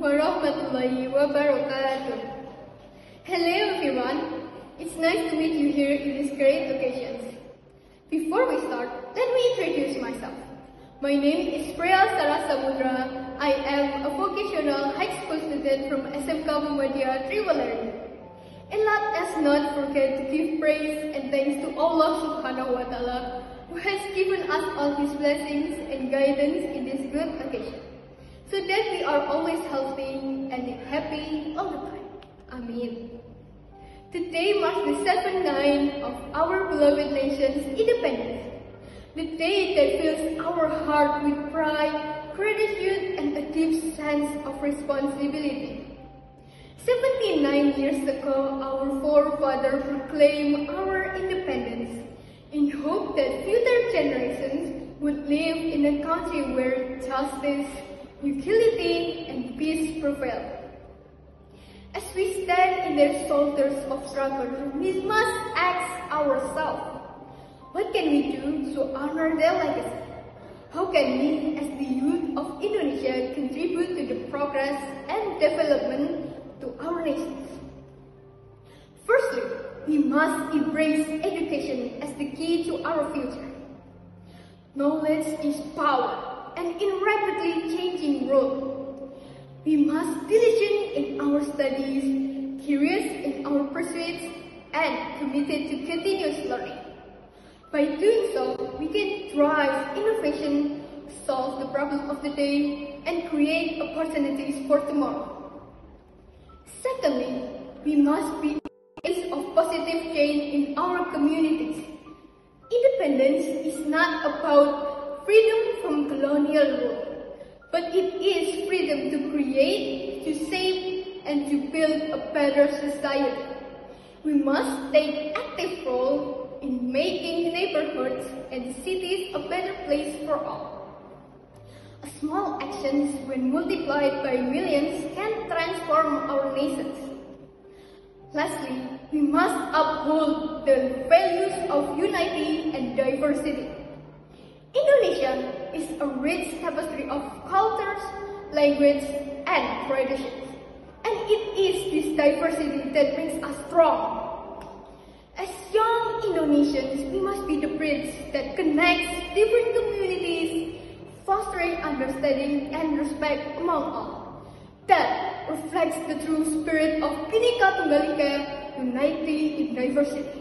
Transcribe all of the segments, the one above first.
warahmatullahi wabarakatuh. Hello everyone, it's nice to meet you here in this great occasion. Before we start, let me introduce myself. My name is Priya Sarah Samudra. I am a vocational high school student from SMK Muhammadiyah Triwalari. And let us not forget to give praise and thanks to Allah Subhanahu wa Ta'ala, who has given us all His blessings and guidance in this good occasion, so that we are always healthy and happy all the time. Amen. Today marks the 7th of our beloved nation's independence, the day that fills our heart with pride, gratitude, and a deep sense of responsibility. 79 years ago, our forefathers proclaimed our independence in hope that future generations would live in a country where justice, equality, and peace prevail. As we stand in their shoulders of struggle, we must ask ourselves, what can we do to honor their legacy? How can we, as the youth of Indonesia, contribute to the progress and development to our nations? Firstly, we must embrace education as the key to our future. Knowledge is power, and in a rapidly changing world, we must be diligent in our studies, curious in our pursuits, and committed to continuous learning. By doing so, we can drive innovation, solve the problem of the day, and create opportunities for tomorrow. Secondly, we must be agents of positive change in our communities. Independence is not about freedom from colonial rule, but it is freedom to create, to save, and to build a better society. We must take active role in making neighborhoods and cities a better place for all. Small actions, when multiplied by millions, can transform our nations. Lastly, we must uphold the values of unity and diversity. Indonesia is a rich tapestry of cultures, language, and traditions. And it is this diversity that makes us strong. As young Indonesians, we must be the bridge that connects different communities, fostering understanding and respect among all. That reflects the true spirit of Bhinneka Tunggal Ika, unity in diversity.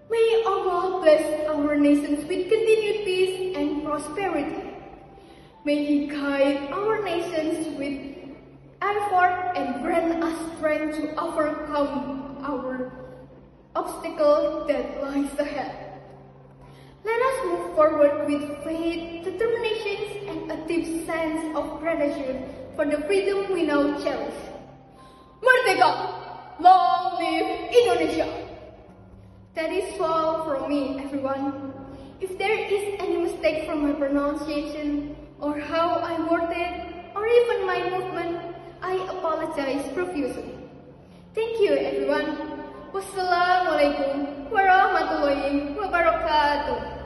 May Allah bless our nations with continued peace and prosperity. May He guide our nations with effort and grant us strength to overcome our obstacles that lies ahead. Let us move forward with faith, determination, and a deep sense of gratitude for the freedom we now cherish. Merdeka! Long live Indonesia! That is all from me, everyone. If there is any mistake from my pronunciation, or how I worded it, or even my movement, I apologize profusely. Thank you, everyone. Wassalamualaikum warahmatullahi wabarakatuh.